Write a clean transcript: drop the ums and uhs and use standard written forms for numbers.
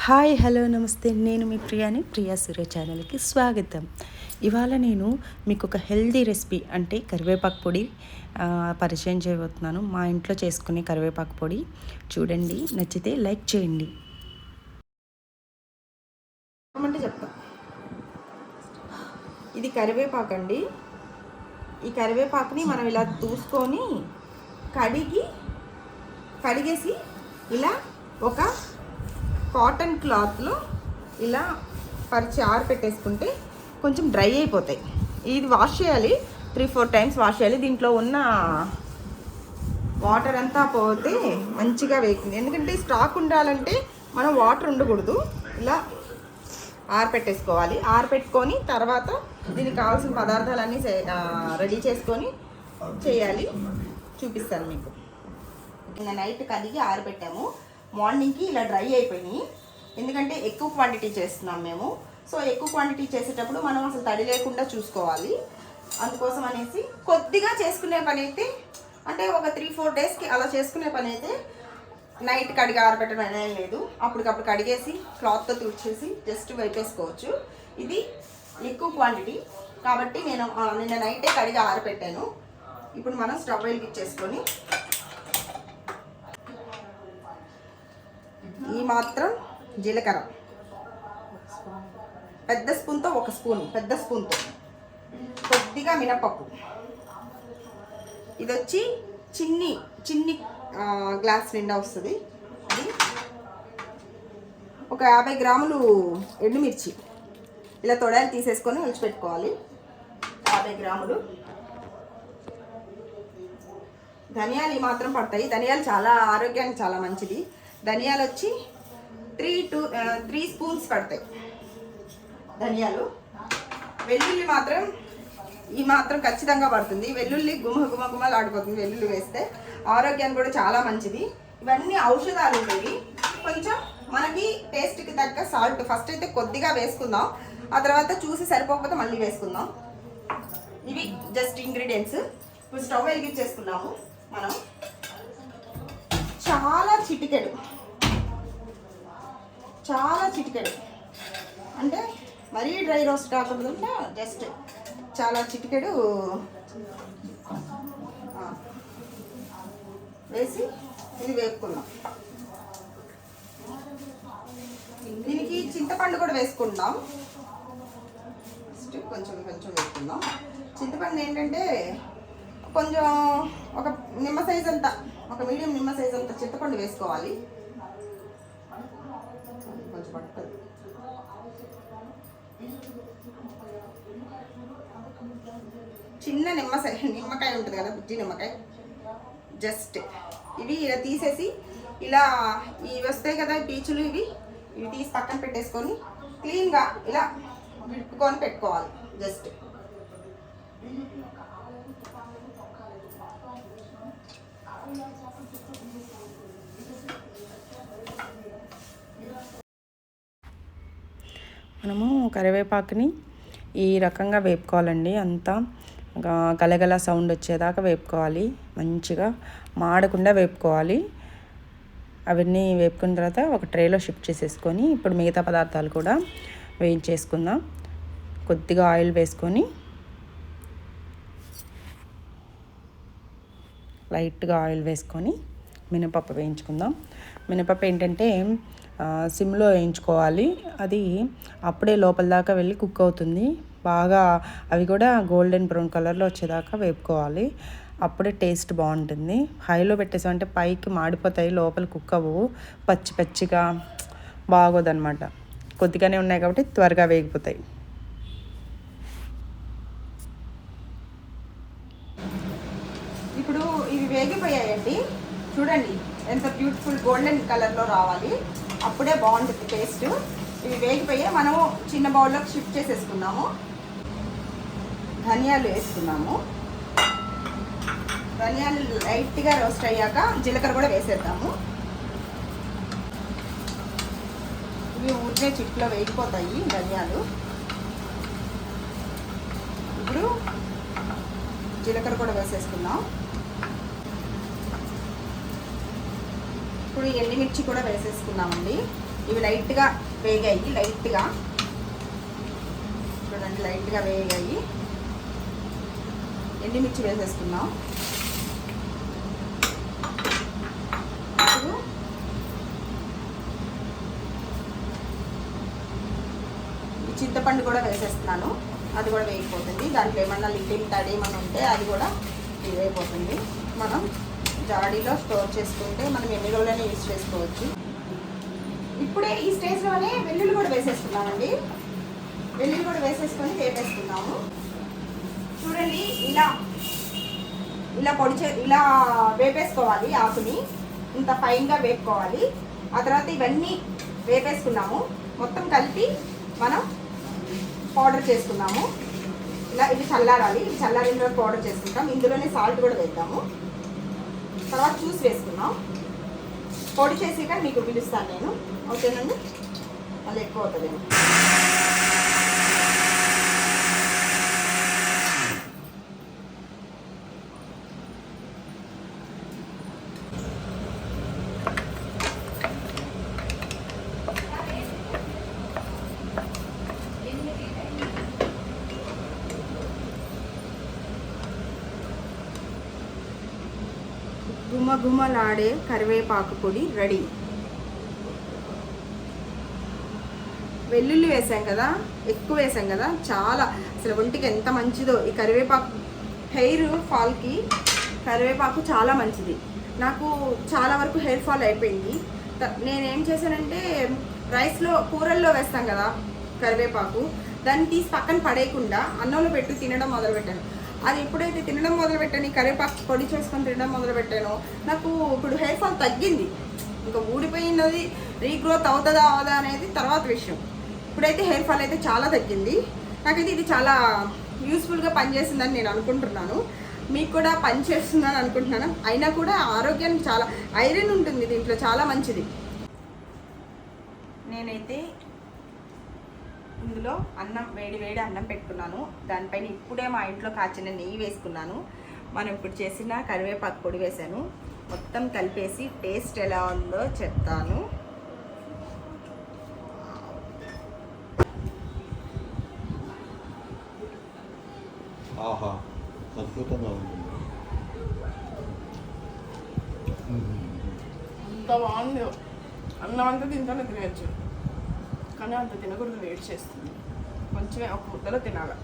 Hi hello నమస్తే, నేను మీ ప్రియాని ప్రియా సూర్య ఛానల్కి స్వాగతం. ఇవాళ నేను మీకు ఒక హెల్దీ రెసిపీ అంటే కరివేపాకు పొడి పరిచయం చేయబోతున్నాను. మా ఇంట్లో చేసుకునే కరివేపాకు పొడి చూడండి, నచ్చితే లైక్ చేయండి. అంటే చెప్తా, ఇది కరివేపాకు అండి. ఈ కరివేపాకుని మనం ఇలా తూసుకొని కడిగేసి ఇలా ఒక కాటన్ క్లాత్లో ఇలా పరిచి ఆరపెట్టేసుకుంటే కొంచెం డ్రై అయిపోతాయి. ఇది వాష్ చేయాలి, 3-4 టైమ్స్ వాష్ చేయాలి. దీంట్లో ఉన్న వాటర్ అంతా పోతే మంచిగా వేస్తుంది. ఎందుకంటే స్టాక్ ఉండాలంటే మనం వాటర్ ఉండకూడదు. ఇలా ఆరపెట్టేసుకోవాలి. ఆరపెట్టుకొని తర్వాత దీనికి కావాల్సిన పదార్థాలన్నీ రెడీ చేసుకొని చేయాలి. చూపిస్తాను మీకు. ఇంకా నైట్ కడిగి ఆరబెట్టాము, మార్నింగ్కి ఇలా డ్రై అయిపోయినాయి. ఎందుకంటే ఎక్కువ క్వాంటిటీ చేస్తున్నాం మేము. సో ఎక్కువ క్వాంటిటీ చేసేటప్పుడు మనం అసలు తడి లేకుండా చూసుకోవాలి. అందుకోసం అనేసి కొద్దిగా చేసుకునే పని అయితే, అంటే ఒక 3-4 డేస్కి అలా చేసుకునే పని అయితే నైట్ కడిగి ఆరబెట్టడం అనేది లేదు. అప్పటికప్పుడు కడిగేసి క్లాత్తో తుడిచేసి జస్ట్ వేపేసుకోవచ్చు. ఇది ఎక్కువ క్వాంటిటీ కాబట్టి నేను నిన్న నైటే కడిగి ఆరబెట్టాను. ఇప్పుడు మనం స్టవ్ వెలిగించేసుకొని ఈ మాత్రం జీలకర్ర, పెద్ద స్పూన్తో 1 స్పూన్, పెద్ద స్పూన్తో కొద్దిగా మినపప్పు. ఇది వచ్చి చిన్ని గ్లాస్ నిండా వస్తుంది. ఇది ఒక 50 గ్రాములు ఎండుమిర్చి ఇలా తొడాలు తీసేసుకొని విడిచిపెట్టుకోవాలి. 50 గ్రాములు ధనియాలు ఈ మాత్రం పడతాయి. ధనియాలు చాలా ఆరోగ్యానికి చాలా మంచిది. ధనియాలు వచ్చి 3 స్పూన్స్ పడతాయి ధనియాలు. వెల్లుల్లి మాత్రం ఈ మాత్రం ఖచ్చితంగా పడుతుంది. వెల్లుల్లి గుమగుమలు ఆడిపోతుంది వెల్లుల్లి వేస్తే. ఆరోగ్యానికి కూడా చాలా మంచిది. ఇవన్నీ ఔషధాలు ఉండేవి. కొంచెం మనకి టేస్ట్కి తగ్గ సాల్ట్ ఫస్ట్ అయితే కొద్దిగా వేసుకుందాం, ఆ తర్వాత చూసి సరిపోకపోతే మళ్ళీ వేసుకుందాం. ఇవి జస్ట్ ఇంగ్రీడియంట్స్. ఇప్పుడు స్టవ్ వెలిగించేసుకున్నాము మనం. చాలా చిటికెడు అంటే మరీ డ్రై రోస్ట్ కాకుండా జస్ట్ చాలా చిటికెడు వేసి ఇది వేపుకుందాం. దీనికి చింతపండు కూడా వేసుకుందాం. ఫస్ట్ కొంచెం వేసుకుందాం. చింతపండు ఏంటంటే కొంచెం ఒక నిమ్మ సైజ్ అంతా, ఒక మీడియం నిమ్మ సైజ్ అంతా చింతపండు వేసుకోవాలి. కొంచెం పడుతుంది. చిన్న నిమ్మకాయ ఉంటుంది కదా, బుజ్జి నిమ్మకాయ. జస్ట్ ఇవి ఇలా తీసేసి ఇలా ఇవి వస్తాయి కదా పీచులు, ఇవి తీసి పక్కన పెట్టేసుకొని క్లీన్గా ఇలా విప్పుకొని పెట్టుకోవాలి. జస్ట్ మనము కరివేపాకుని ఈ రకంగా వేపుకోవాలండి. అంతా గలగల సౌండ్ వచ్చేదాకా వేపుకోవాలి. మంచిగా మాడకుండా వేపుకోవాలి. అవన్నీ వేపుకున్న తర్వాత ఒక ట్రేలో షిఫ్ట్ చేసేసుకొని ఇప్పుడు మిగతా పదార్థాలు కూడా వేయించేసుకుందాం. కొద్దిగా ఆయిల్ వేసుకొని లైట్గా ఆయిల్ వేసుకొని మినపప్పు వేయించుకుందాం. మినపప్పు ఏంటంటే సిమ్లో వేయించుకోవాలి. అది అప్పుడే లోపల దాకా వెళ్ళి కుక్ అవుతుంది బాగా. అవి కూడా గోల్డెన్ బ్రౌన్ కలర్లో వచ్చేదాకా వేపుకోవాలి. అప్పుడే టేస్ట్ బాగుంటుంది. హైలో పెట్టేసామంటే పైకి మాడిపోతాయి, లోపల కుక్ అవ్వవు, పచ్చిగా బాగోదన్నమాట. కొద్దిగానే ఉన్నాయి కాబట్టి త్వరగా వేగిపోతాయి. ఇప్పుడు ఇవి వేగిపోయాయండి. చూడండి ఎంత బ్యూటిఫుల్ గోల్డెన్ కలర్లో రావాలి, అప్పుడే బాగుంటుంది టేస్ట్. ఇవి వేగిపోయాయి. మనము చిన్న బౌల్లోకి షిఫ్ట్ చేసేసుకున్నాము. ధనియాలు వేసుకున్నాము. ధనియాలు లైట్గా రోస్ట్ అయ్యాక జీలకర్ర కూడా వేసేద్దాము. ఇవి ఊరికే చిట్లో వేగిపోతాయి ధనియాలు. ఇప్పుడు జీలకర్ర కూడా వేసేసుకుందాం. ఇప్పుడు ఎండుమిర్చి కూడా వేసేసుకున్నామండి. ఇవి లైట్గా వేగాయి, లైట్గా చూడండి, లైట్గా వేగాయి. ఎండుమిర్చి వేసేసుకుందాం. చింతపండు కూడా వేసేస్తున్నాను, అది కూడా వేగిపోతుంది. దాంట్లో ఏమన్నా లిక్విడ్ తడి ఏమన్నా ఉంటే అది కూడా వేగిపోతుంది. మనం జాడీలో స్టోర్ చేసుకుంటే మనం ఎన్ని రోజులైనా యూజ్ చేసుకోవచ్చు. ఇప్పుడే ఈ స్టేజ్లోనే వెల్లుల్లి కూడా వేసేసుకున్నామండి. వెల్లుల్లి కూడా వేసేసుకొని వేపేసుకున్నాము. చూడండి, ఇలా ఇలా వేపేసుకోవాలి. ఆకుని ఇంత ఫైన్గా వేపుకోవాలి. ఆ తర్వాత ఇవన్నీ వేపేసుకున్నాము, మొత్తం కలిపి మనం పౌడర్ చేసుకున్నాము. ఇలా ఇది చల్లారాలి. ఇది చల్లారిన తర్వాత పౌడర్ చేసుకుంటాం. ఇందులోనే సాల్ట్ కూడా వేద్దాము. తర్వాత చూసి వేసుకున్నాం. పొడి చేసి కానీ మీకు పిలుస్తాను నేను, ఓకేనండి? మళ్ళీ ఎక్కువ అవుతుంది. గుమగుమలాడే కరివేపాకు పొడి రెడీ. వెల్లుల్లి వేసాం కదా, ఎక్కువ వేసాం కదా, చాలా అసలు ఒంటికి ఎంత మంచిదో ఈ కరివేపాకు. హెయిర్ ఫాల్కి కరివేపాకు చాలా మంచిది. నాకు చాలా వరకు హెయిర్ ఫాల్ అయిపోయింది. నేనేం చేశానంటే రైస్లో కూరల్లో వేస్తాం కదా కరివేపాకు, దాన్ని తీసి పక్కన పడేయకుండా అన్నంలో పెట్టి తినడం మొదలుపెట్టాను. అది ఎప్పుడైతే తినడం మొదలుపెట్టాను, ఈ కరివేపాకు పొడి చేసుకొని తినడం మొదలుపెట్టాను, నాకు ఇప్పుడు హెయిర్ ఫాల్ తగ్గింది. ఇంకా ఊడిపోయినది రీగ్రోత్ అవుతుందా అవదా అనేది తర్వాత విషయం. ఇప్పుడైతే హెయిర్ ఫాల్ అయితే చాలా తగ్గింది. నాకైతే ఇది చాలా యూస్ఫుల్గా పనిచేస్తుందని నేను అనుకుంటున్నాను. మీకు కూడా పనిచేస్తుందని అనుకుంటున్నాను. అయినా కూడా ఆరోగ్యానికి చాలా ఐరన్ ఉంటుంది దీంట్లో, చాలా మంచిది. నేనైతే ఇందులో అన్నం, వేడి వేడి అన్నం పెట్టుకున్నాను. దానిపైన ఇప్పుడే మా ఇంట్లో కాచిన నెయ్యి వేసుకున్నాను. మనం ఇప్పుడు చేసిన కరివేపాకు పొడి వేసాను. మొత్తం కలిపేసి టేస్ట్ ఎలా ఉందో చెప్తాను. ఆహా, అద్భుతంగా ఉంది. అంత బాగుంది. అన్నం అంతా తింటానే తినచ్చు, కానీ అంత తినకూడదు, వేడి చేస్తుంది. కొంచెమే ఒక ముద్దలో తినాలి.